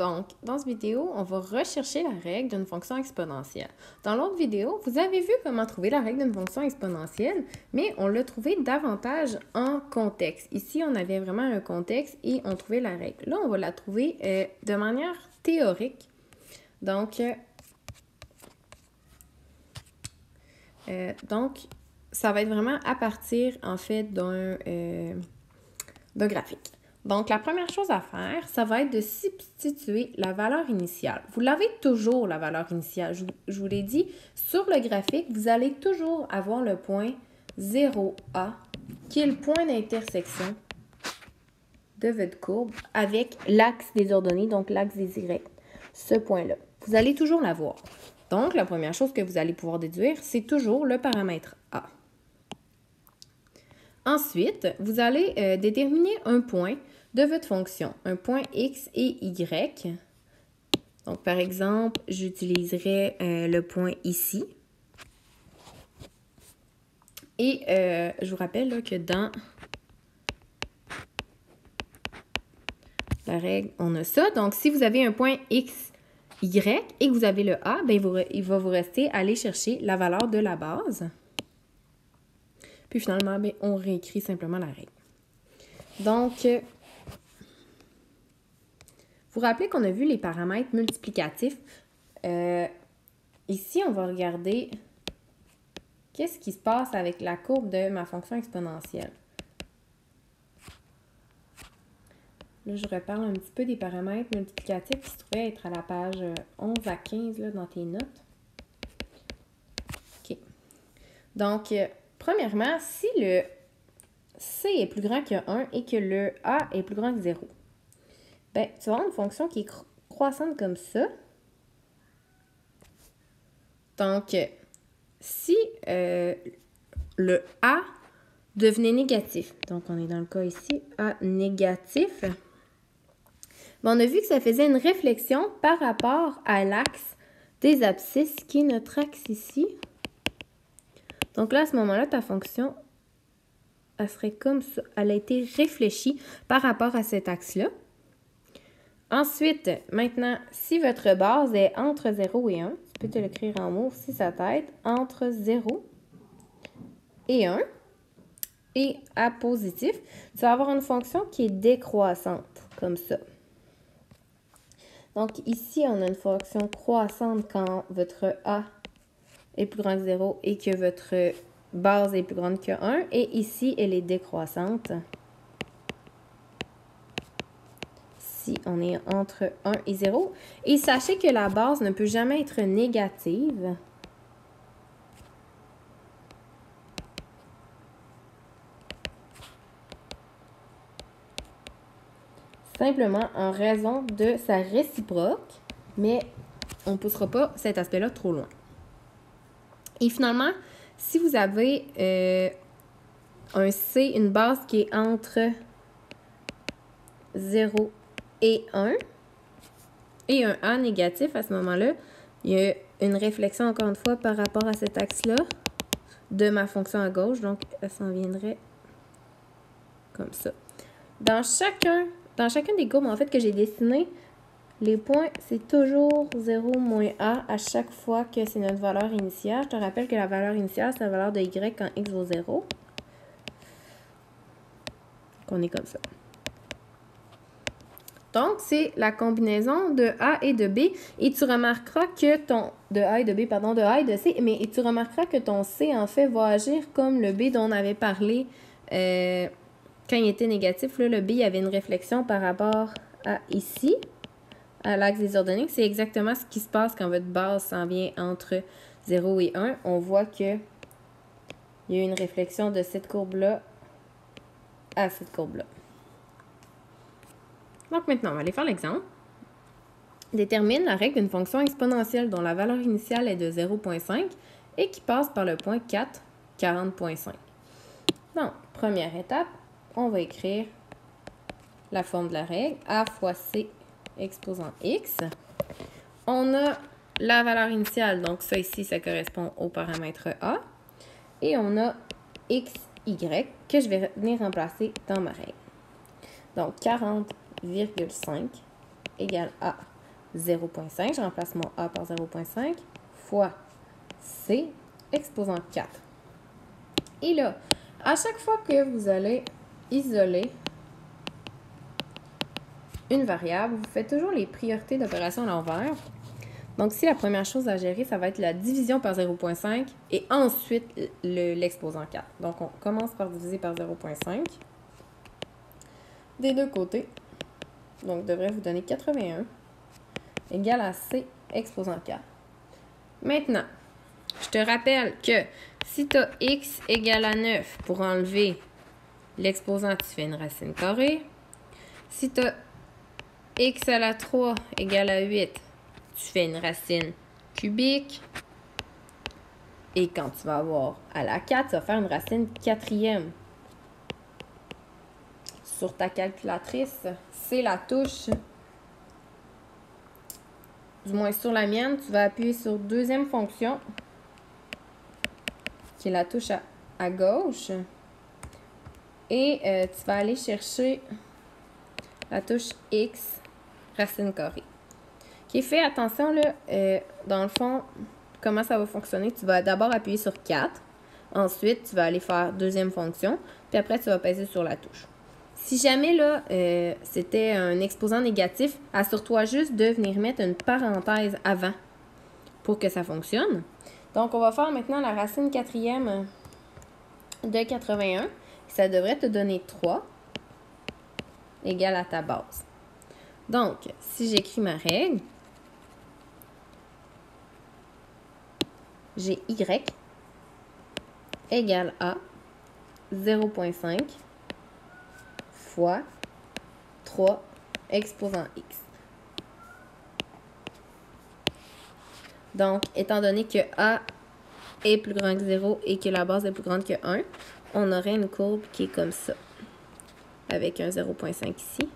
Donc, dans cette vidéo, on va rechercher la règle d'une fonction exponentielle. Dans l'autre vidéo, vous avez vu comment trouver la règle d'une fonction exponentielle, mais on l'a trouvé davantage en contexte. Ici, on avait vraiment un contexte et on trouvait la règle. Là, on va la trouver de manière théorique. Donc, ça va être vraiment à partir, en fait, d'un graphique. Donc, la première chose à faire, ça va être de substituer la valeur initiale. Vous l'avez toujours, la valeur initiale. Je vous l'ai dit, sur le graphique, vous allez toujours avoir le point 0A, qui est le point d'intersection de votre courbe avec l'axe des ordonnées, donc l'axe des Y, ce point-là. Vous allez toujours l'avoir. Donc, la première chose que vous allez pouvoir déduire, c'est toujours le paramètre A. Ensuite, vous allez déterminer un point de votre fonction, un point X et Y. Donc, par exemple, j'utiliserai le point ici. Et je vous rappelle là, que dans la règle, on a ça. Donc, si vous avez un point X, Y et que vous avez le A, bien, il va vous rester à aller chercher la valeur de la base. Puis finalement, bien, on réécrit simplement la règle. Donc, vous rappelez qu'on a vu les paramètres multiplicatifs. Ici, on va regarder qu'est-ce qui se passe avec la courbe de ma fonction exponentielle. Là, je reparle un petit peu des paramètres multiplicatifs qui se trouvaient être à la page 11 à 15 là, dans tes notes. OK. Donc, premièrement, si le C est plus grand que 1 et que le A est plus grand que 0, bien, tu vas avoir une fonction qui est croissante comme ça. Donc, si le A devenait négatif, donc on est dans le cas ici, A négatif, bien, on a vu que ça faisait une réflexion par rapport à l'axe des abscisses, qui est notre axe ici. Donc là, à ce moment-là, ta fonction, elle serait comme ça. Elle a été réfléchie par rapport à cet axe-là. Ensuite, maintenant, si votre base est entre 0 et 1, tu peux te l'écrire en mots si ça t'aide, entre 0 et 1, et à positif, tu vas avoir une fonction qui est décroissante, comme ça. Donc ici, on a une fonction croissante quand votre A est plus grand que 0 et que votre base est plus grande que 1. Et ici, elle est décroissante si on est entre 1 et 0. Et sachez que la base ne peut jamais être négative. Simplement en raison de sa réciproque, mais on ne poussera pas cet aspect-là trop loin. Et finalement, si vous avez un C, une base qui est entre 0 et 1, et un A négatif, à ce moment-là, il y a une réflexion, encore une fois, par rapport à cet axe-là de ma fonction à gauche. Donc, elle s'en viendrait comme ça. Dans chacun des courbes, en fait, que j'ai dessiné, les points, c'est toujours 0 moins A à chaque fois que c'est notre valeur initiale. Je te rappelle que la valeur initiale, c'est la valeur de Y quand X vaut 0. Qu'on est comme ça. Donc, c'est la combinaison de A et de B. Et tu remarqueras que de A et de C. Mais tu remarqueras que ton C, en fait, va agir comme le B dont on avait parlé quand il était négatif. Là, le B, il y avait une réflexion par rapport à ici, à l'axe des ordonnées. C'est exactement ce qui se passe quand votre base s'en vient entre 0 et 1. On voit qu'il y a une réflexion de cette courbe-là à cette courbe-là. Donc maintenant, on va aller faire l'exemple. Détermine la règle d'une fonction exponentielle dont la valeur initiale est de 0,5 et qui passe par le point 4, 40,5. Donc, première étape, on va écrire la forme de la règle, A fois C exposant X. On a la valeur initiale, donc ça ici, ça correspond au paramètre A. Et on a X, Y, que je vais venir remplacer dans ma règle. Donc, 40,5 égale A 0,5. Je remplace mon A par 0,5 fois C exposant 4. Et là, à chaque fois que vous allez isoler une variable, vous faites toujours les priorités d'opération à l'envers. Donc, si la première chose à gérer, ça va être la division par 0,5 et ensuite l'exposant 4. Donc, on commence par diviser par 0,5 des deux côtés. Donc, devrait vous donner 81 égale à C exposant 4. Maintenant, je te rappelle que si tu as x égale à 9 pour enlever l'exposant, tu fais une racine carrée. Si tu as x à la 3 égale à 8, tu fais une racine cubique. Et quand tu vas avoir à la 4, tu vas faire une racine quatrième. Sur ta calculatrice, c'est la touche. Du moins sur la mienne, tu vas appuyer sur deuxième fonction, qui est la touche à gauche. Et tu vas aller chercher la touche X, racine carrée. Qui fait, attention, là, dans le fond, comment ça va fonctionner? Tu vas d'abord appuyer sur 4. Ensuite, tu vas aller faire deuxième fonction. Puis après, tu vas peser sur la touche. Si jamais, là, c'était un exposant négatif, assure-toi juste de venir mettre une parenthèse avant pour que ça fonctionne. Donc, on va faire maintenant la racine quatrième de 81. Ça devrait te donner 3 égale à ta base. Donc, si j'écris ma règle, j'ai y égale à 0,5 fois 3 exposant x. Donc, étant donné que a est plus grand que 0 et que la base est plus grande que 1, on aurait une courbe qui est comme ça, avec un 0,5 ici